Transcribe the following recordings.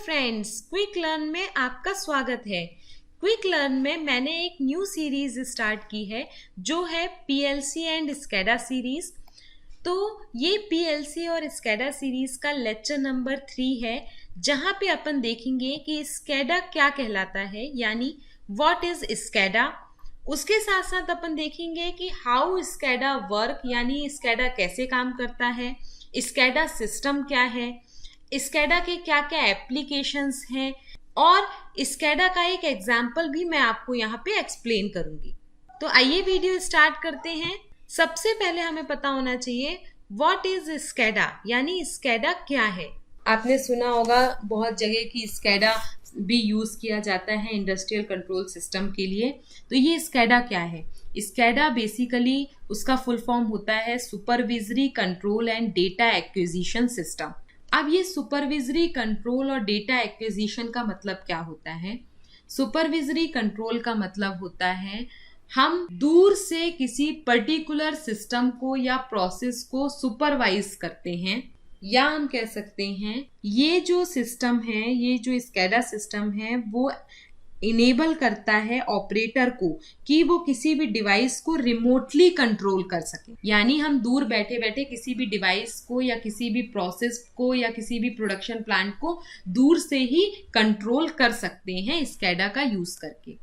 Friends, quick learn में आपका स्वागत है। क्विक लर्न में मैंने एक न्यू सीरीज स्टार्ट की है जो है पीएलसी एंड स्कैडा सीरीज। तो ये पीएलसी और स्कैडा सीरीज का लेक्चर नंबर 3 है, जहां पे अपन देखेंगे कि स्कैडा क्या कहलाता है, यानी व्हाट इज स्कैडा। उसके साथ साथ अपन देखेंगे कि हाउ स्कैडा वर्क, यानी स्कैडा कैसे काम करता है, स्कैडा सिस्टम क्या है, स्कैडा के क्या क्या एप्लीकेशंस हैं, और स्कैडा का एक एग्जाम्पल भी मैं आपको यहाँ पे एक्सप्लेन करूंगी। तो आइए वीडियो स्टार्ट करते हैं। सबसे पहले हमें पता होना चाहिए व्हाट इज स्कैडा, यानी स्कैडा क्या है। आपने सुना होगा बहुत जगह की स्कैडा भी यूज किया जाता है इंडस्ट्रियल कंट्रोल सिस्टम के लिए। तो ये स्कैडा क्या है? स्कैडा बेसिकली उसका फुल फॉर्म होता है supervisory control and data acquisition system. अब ये सुपरविजरी कंट्रोल और डेटा एक्विजिशन का मतलब क्या होता है? सुपरविजरी कंट्रोल का मतलब होता है हम दूर से किसी पर्टिकुलर सिस्टम को या प्रोसेस को सुपरवाइज करते हैं, या हम कह सकते हैं ये जो सिस्टम है, ये जो स्कैडा सिस्टम है, वो इनेबल करता है ऑपरेटर को कि वो किसी भी डिवाइस को रिमोटली कंट्रोल कर सके। यानी हम दूर बैठे बैठे किसी भी डिवाइस को या किसी भी प्रोसेस को या किसी भी प्रोडक्शन प्लांट को दूर से ही कंट्रोल कर सकते हैं स्कैडा का यूज करके।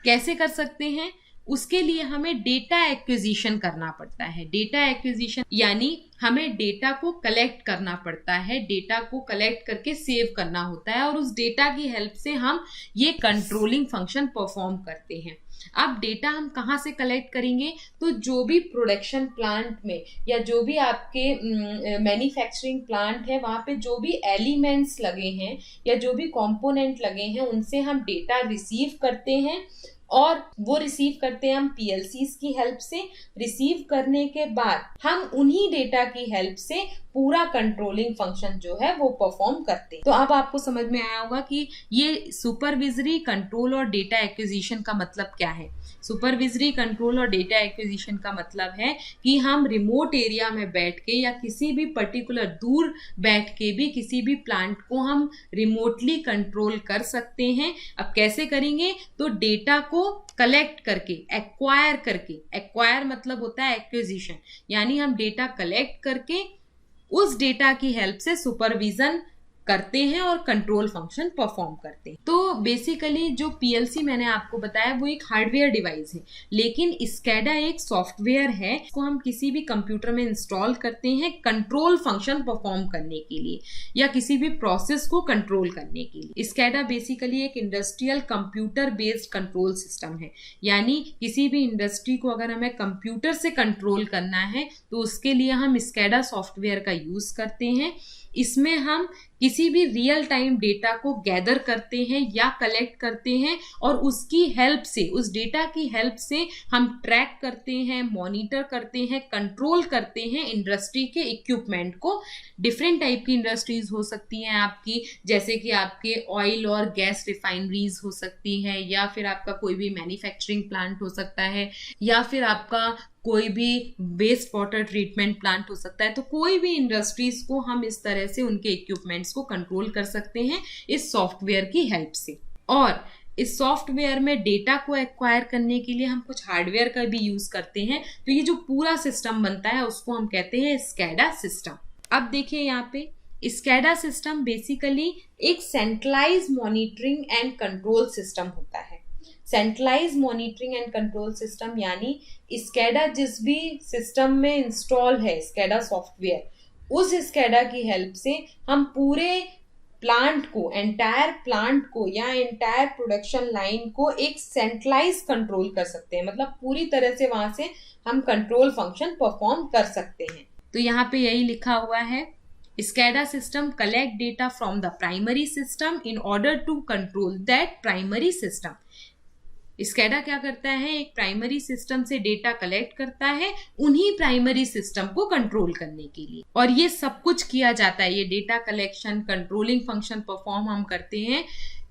कैसे कर सकते हैं? उसके लिए हमें डेटा एक्विजिशन करना पड़ता है। डेटा एक्विजिशन यानी हमें डेटा को कलेक्ट करना पड़ता है, डेटा को कलेक्ट करके सेव करना होता है, और उस डेटा की हेल्प से हम ये कंट्रोलिंग फंक्शन परफॉर्म करते हैं। अब डेटा हम कहाँ से कलेक्ट करेंगे? तो जो भी प्रोडक्शन प्लांट में या जो भी आपके मैन्युफैक्चरिंग प्लांट है, वहाँ पे जो भी एलिमेंट्स लगे हैं या जो भी कंपोनेंट लगे हैं, उनसे हम डेटा रिसीव करते हैं, और वो रिसीव करते हैं हम पीएलसीज की हेल्प से। रिसीव करने के बाद हम उन्हीं डेटा की हेल्प से पूरा कंट्रोलिंग फंक्शन जो है वो परफॉर्म करते हैं। तो अब आपको समझ में आया होगा कि ये सुपरविजरी कंट्रोल और डेटा एक्विजिशन का मतलब क्या है। सुपरविजरी कंट्रोल और डेटा एक्विजिशन का मतलब है कि हम रिमोट एरिया में बैठ के या किसी भी पर्टिकुलर दूर बैठ के भी किसी भी प्लांट को हम रिमोटली कंट्रोल कर सकते हैं। अब कैसे करेंगे? तो डेटा को कलेक्ट करके, एक्वायर मतलब होता है एक्विजिशन, यानी हम डेटा कलेक्ट करके उस डेटा की हेल्प से सुपरविजन करते हैं और कंट्रोल फंक्शन परफॉर्म करते हैं। तो बेसिकली जो पीएलसी मैंने आपको बताया वो एक हार्डवेयर डिवाइस है, लेकिन स्कैडा एक सॉफ्टवेयर है। इसको हम किसी भी कंप्यूटर में इंस्टॉल करते हैं कंट्रोल फंक्शन परफॉर्म करने के लिए या किसी भी प्रोसेस को कंट्रोल करने के लिए। स्कैडा बेसिकली एक industrial computer based control system है, यानी किसी भी इंडस्ट्री को अगर हमें कंप्यूटर से कंट्रोल करना है तो उसके लिए हम स्कैडा सॉफ्टवेयर का यूज करते हैं। इसमें हम किसी भी रियल टाइम डेटा को गैदर करते हैं या कलेक्ट करते हैं, और उसकी हेल्प से, उस डेटा की हेल्प से हम ट्रैक करते हैं, मॉनिटर करते हैं, कंट्रोल करते हैं इंडस्ट्री के इक्विपमेंट को। डिफरेंट टाइप की इंडस्ट्रीज हो सकती हैं आपकी, जैसे कि आपके ऑयल और गैस रिफाइनरीज हो सकती हैं, या फिर आपका कोई भी मैन्युफैक्चरिंग प्लांट हो सकता है, या फिर आपका कोई भी वेस्ट वाटर ट्रीटमेंट प्लांट हो सकता है। तो कोई भी इंडस्ट्रीज को हम इस तरह से उनके इक्विपमेंट्स को कंट्रोल कर सकते हैं इस सॉफ्टवेयर की हेल्प से। और इस सॉफ्टवेयर में डेटा को एक्वायर करने के लिए हम कुछ हार्डवेयर का भी यूज करते हैं। तो ये जो पूरा सिस्टम बनता है उसको हम कहते हैं स्कैडा सिस्टम। अब देखिए यहाँ पे स्कैडा सिस्टम बेसिकली एक centralize monitoring and control system होता है। Centralize monitoring and control system यानी स्कैडा जिस भी सिस्टम में इंस्टॉल है स्कैडा सॉफ्टवेयर, उस स्कैडा की हेल्प से हम पूरे प्लांट को, एंटायर प्लांट को या एंटायर प्रोडक्शन लाइन को एक सेंट्रलाइज कंट्रोल कर सकते हैं। मतलब पूरी तरह से वहां से हम कंट्रोल फंक्शन परफॉर्म कर सकते हैं। तो यहाँ पे यही लिखा हुआ है, SCADA system collect data from the primary system in order to control that primary system। SCADA क्या करता है? एक प्राइमरी सिस्टम से डेटा कलेक्ट करता है उन्हीं प्राइमरी सिस्टम को कंट्रोल करने के लिए, और ये सब कुछ किया जाता है, ये data collection, controlling function perform हम करते हैं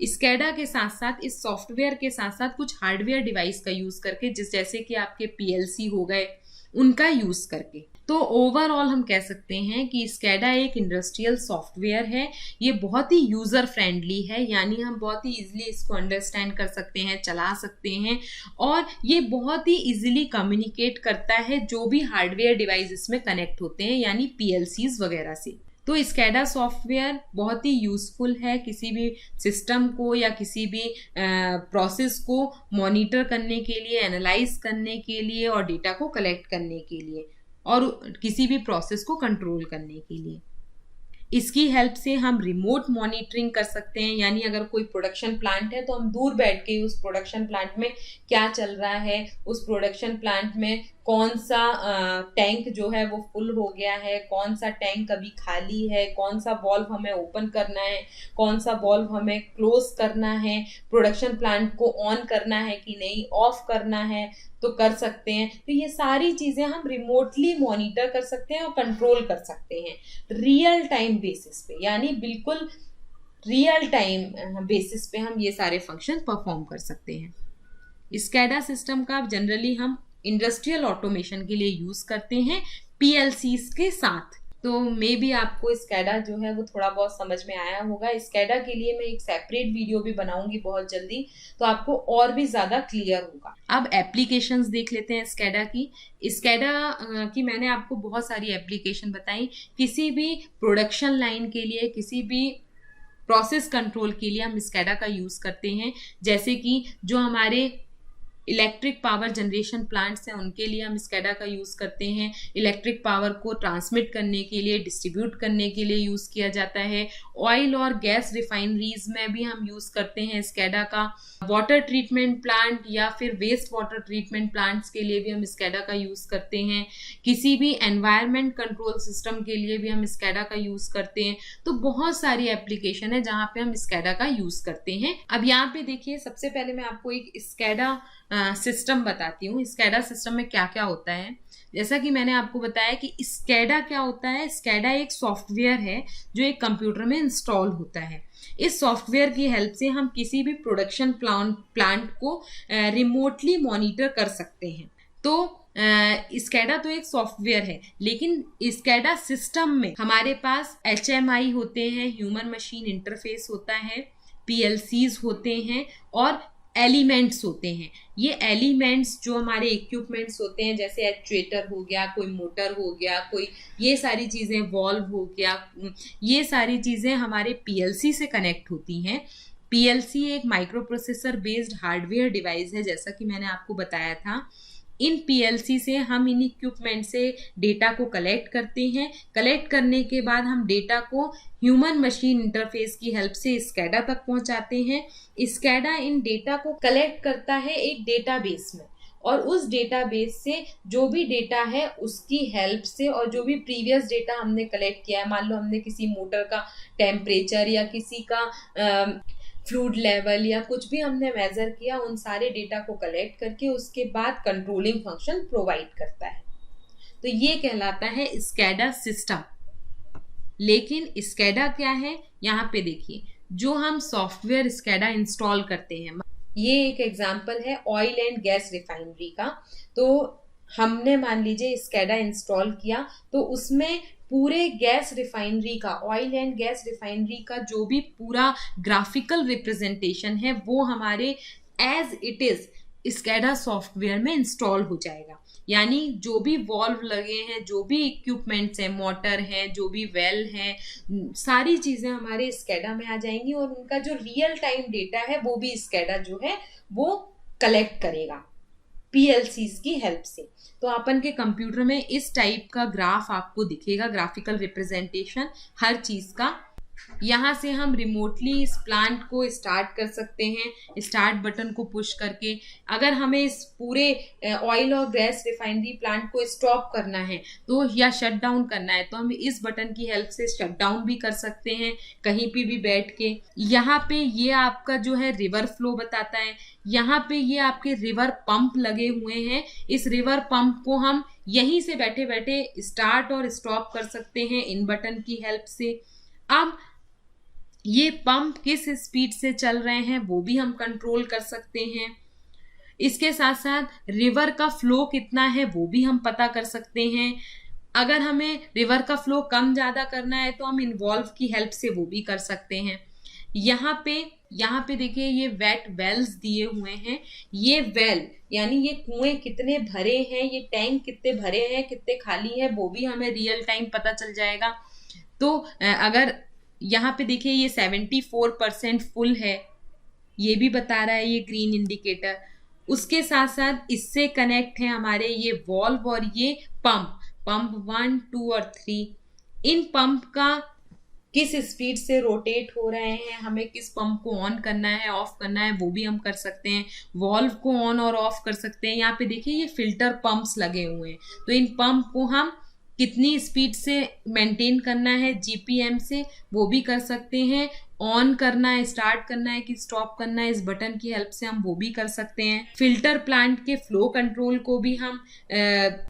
स्कैडा के साथ साथ, इस सॉफ्टवेयर के साथ साथ कुछ हार्डवेयर डिवाइस का यूज करके, जैसे कि आपके पीएलसी हो गए, उनका यूज करके। तो ओवरऑल हम कह सकते हैं कि स्कैडा एक इंडस्ट्रियल सॉफ्टवेयर है। ये बहुत ही यूज़र फ्रेंडली है, यानी हम बहुत ही इजीली इसको अंडरस्टैंड कर सकते हैं, चला सकते हैं, और ये बहुत ही इजीली कम्युनिकेट करता है जो भी हार्डवेयर डिवाइस इसमें कनेक्ट होते हैं, यानी PLCs वगैरह से। तो स्कैडा सॉफ्टवेयर बहुत ही यूज़फुल है किसी भी सिस्टम को या किसी भी प्रोसेस को मॉनिटर करने के लिए, एनालाइज करने के लिए और डेटा को कलेक्ट करने के लिए और किसी भी प्रोसेस को कंट्रोल करने के लिए। इसकी हेल्प से हम रिमोट मॉनिटरिंग कर सकते हैं, यानी अगर कोई प्रोडक्शन प्लांट है तो हम दूर बैठ के उस प्रोडक्शन प्लांट में क्या चल रहा है, उस प्रोडक्शन प्लांट में कौन सा टैंक जो है वो फुल हो गया है, कौन सा टैंक अभी खाली है, कौन सा वॉल्व हमें ओपन करना है, कौन सा वॉल्व हमें क्लोज करना है, प्रोडक्शन प्लांट को ऑन करना है कि नहीं, ऑफ करना है तो कर सकते हैं। तो ये सारी चीजें हम रिमोटली मॉनिटर कर सकते हैं और कंट्रोल कर सकते हैं रियल टाइम बेसिस पे, यानी बिल्कुल रियल टाइम बेसिस पे हम ये सारे फंक्शन परफॉर्म कर सकते हैं। स्कैडा सिस्टम का जनरली हम इंडस्ट्रियल ऑटोमेशन के लिए यूज करते हैं PLCs के साथ। तो मे बी आपको स्कैडा जो है वो थोड़ा बहुत समझ में आया होगा। स्कैडा के लिए मैं एक सेपरेट वीडियो भी बनाऊंगी बहुत जल्दी, तो आपको और भी ज्यादा क्लियर होगा। अब एप्लीकेशंस देख लेते हैं स्कैडा की। स्कैडा की मैंने आपको बहुत सारी एप्लीकेशन बताई। किसी भी प्रोडक्शन लाइन के लिए, किसी भी प्रोसेस कंट्रोल के लिए हम स्कैडा का यूज करते हैं। जैसे कि जो हमारे इलेक्ट्रिक पावर जनरेशन प्लांट्स हैं उनके लिए हम स्कैडा का यूज़ करते हैं। इलेक्ट्रिक पावर को ट्रांसमिट करने के लिए, डिस्ट्रीब्यूट करने के लिए यूज़ किया जाता है। ऑयल और गैस रिफाइनरीज में भी हम यूज़ करते हैं स्कैडा का। वाटर ट्रीटमेंट प्लांट या फिर वेस्ट वाटर ट्रीटमेंट प्लांट्स के लिए भी हम स्कैडा का यूज़ करते हैं। किसी भी एनवायरमेंट कंट्रोल सिस्टम के लिए भी हम स्कैडा का यूज़ करते हैं। तो बहुत सारी एप्लीकेशन है जहाँ पे हम स्कैडा का यूज़ करते हैं। अब यहाँ पे देखिए, सबसे पहले मैं आपको एक स्कैडा सिस्टम बताती हूँ। स्कैडा सिस्टम में क्या क्या होता है। जैसा कि मैंने आपको बताया कि स्कैडा क्या होता है। स्कैडा एक सॉफ्टवेयर है जो एक कंप्यूटर में इंस्टॉल होता है। इस सॉफ्टवेयर की हेल्प से हम किसी भी प्रोडक्शन प्लांट को रिमोटली मॉनिटर कर सकते हैं। तो स्कैडा तो एक सॉफ्टवेयर है, लेकिन स्कैडा सिस्टम में हमारे पास HMI होते हैं, ह्यूमन मशीन इंटरफेस होता है, PLCs होते हैं और एलिमेंट्स होते हैं। ये एलिमेंट्स जो हमारे इक्विपमेंट्स होते हैं, जैसे एक्चुएटर हो गया, कोई मोटर हो गया, कोई ये सारी चीज़ें, वॉल्व हो गया, ये सारी चीज़ें हमारे PLC से कनेक्ट होती हैं। PLC एक micro processor based hardware device है, जैसा कि मैंने आपको बताया था। इन PLC से हम इन इक्विपमेंट से डेटा को कलेक्ट करते हैं। कलेक्ट करने के बाद हम डेटा को ह्यूमन मशीन इंटरफेस की हेल्प से स्कैडा तक पहुंचाते हैं। स्कैडा इन डेटा को कलेक्ट करता है एक डेटाबेस में, और उस डेटाबेस से जो भी डेटा है उसकी हेल्प से, और जो भी प्रीवियस डेटा हमने कलेक्ट किया है, मान लो हमने किसी मोटर का टेम्परेचर या किसी का फ्लूइड लेवल या कुछ भी हमने मेजर किया, उन सारे डेटा को कलेक्ट करके उसके बाद कंट्रोलिंग फंक्शन प्रोवाइड करता है। तो ये कहलाता है स्कैडा सिस्टम। लेकिन स्कैडा क्या है, यहाँ पे देखिए, जो हम सॉफ्टवेयर स्कैडा इंस्टॉल करते हैं, ये एक एग्जांपल है ऑयल एंड गैस रिफाइनरी का। तो हमने मान लीजिए स्कैडा इंस्टॉल किया, तो उसमें पूरे गैस रिफाइनरी का, ऑयल एंड गैस रिफाइनरी का जो भी पूरा ग्राफिकल रिप्रेजेंटेशन है वो हमारे as it is SCADA software में इंस्टॉल हो जाएगा। यानी जो भी वॉल्व लगे हैं, जो भी इक्विपमेंट्स हैं, मोटर हैं, जो भी वेल हैं, सारी चीज़ें हमारे स्कैडा में आ जाएंगी, और उनका जो रियल टाइम डेटा है वो भी स्कैडा जो है वो कलेक्ट करेगा PLCs की हेल्प से। तो अपन के कंप्यूटर में इस टाइप का ग्राफ आपको दिखेगा, ग्राफिकल रिप्रेजेंटेशन हर चीज़ का। यहाँ से हम रिमोटली इस प्लांट को स्टार्ट कर सकते हैं, स्टार्ट बटन को पुश करके। अगर हमें इस पूरे ऑयल और गैस रिफाइनरी प्लांट को स्टॉप करना है तो, या शट डाउन करना है, तो हम इस बटन की हेल्प से शट डाउन भी कर सकते हैं कहीं पे भी बैठ के। यहाँ पे ये आपका जो है रिवर फ्लो बताता है। यहाँ पे ये आपके रिवर पंप लगे हुए हैं। इस रिवर पंप को हम यहीं से बैठे बैठे स्टार्ट और स्टॉप कर सकते हैं इन बटन की हेल्प से। अब ये पंप किस स्पीड से चल रहे हैं वो भी हम कंट्रोल कर सकते हैं। इसके साथ साथ रिवर का फ्लो कितना है वो भी हम पता कर सकते हैं। अगर हमें रिवर का फ्लो कम ज्यादा करना है तो हम इन्वॉल्व की हेल्प से वो भी कर सकते हैं। यहाँ पे देखिए ये वेट वेल्स दिए हुए हैं। ये वेल यानी ये कुएं कितने भरे हैं, ये टैंक कितने भरे हैं, कितने खाली है, वो भी हमें रियल टाइम पता चल जाएगा। तो अगर यहाँ पे देखिए ये 74% फुल है, ये भी बता रहा है ये ग्रीन इंडिकेटर। उसके साथ साथ इससे कनेक्ट है हमारे ये वॉल्व और ये पंप 1, 2 और 3। इन पंप का किस स्पीड से रोटेट हो रहे हैं, हमें किस पंप को ऑन करना है ऑफ करना है वो भी हम कर सकते हैं। वॉल्व को ऑन और ऑफ कर सकते हैं। यहाँ पे देखिए ये फिल्टर पंप्स लगे हुए हैं, तो इन पंप को हम कितनी स्पीड से मेंटेन करना है जीपीएम से वो भी कर सकते हैं। ऑन करना है, स्टार्ट करना है कि स्टॉप करना है, इस बटन की हेल्प से हम वो भी कर सकते हैं। फिल्टर प्लांट के फ्लो कंट्रोल को भी हम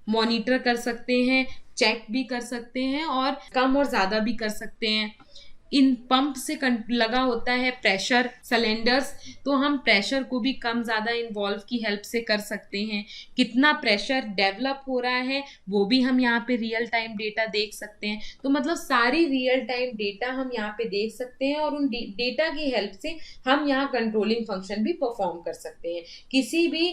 मॉनिटर कर सकते हैं, चेक भी कर सकते हैं और कम और ज्यादा भी कर सकते हैं। इन पंप से लगा होता है प्रेशर सिलेंडर्स, तो हम प्रेशर को भी कम ज्यादा इन्वॉल्व की हेल्प से कर सकते हैं। कितना प्रेशर डेवलप हो रहा है वो भी हम यहाँ पे रियल टाइम डेटा देख सकते हैं। तो मतलब सारी रियल टाइम डेटा हम यहाँ पे देख सकते हैं और उन डेटा की हेल्प से हम यहाँ कंट्रोलिंग फंक्शन भी परफॉर्म कर सकते हैं। किसी भी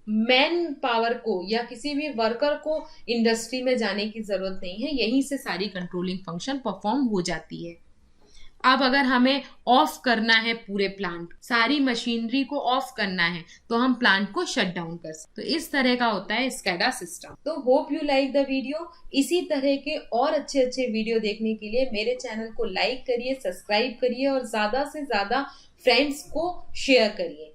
मैन पावर को या किसी भी वर्कर को इंडस्ट्री में जाने की जरूरत नहीं है, यहीं से सारी कंट्रोलिंग फंक्शन परफॉर्म हो जाती है। अब अगर हमें ऑफ करना है पूरे प्लांट, सारी मशीनरी को ऑफ करना है, तो हम प्लांट को शट डाउन कर सकते। तो इस तरह का होता है स्कैडा सिस्टम। तो hope you like the video. इसी तरह के और अच्छे अच्छे वीडियो देखने के लिए मेरे चैनल को लाइक करिए, सब्सक्राइब करिए और ज्यादा से ज्यादा फ्रेंड्स को शेयर करिए।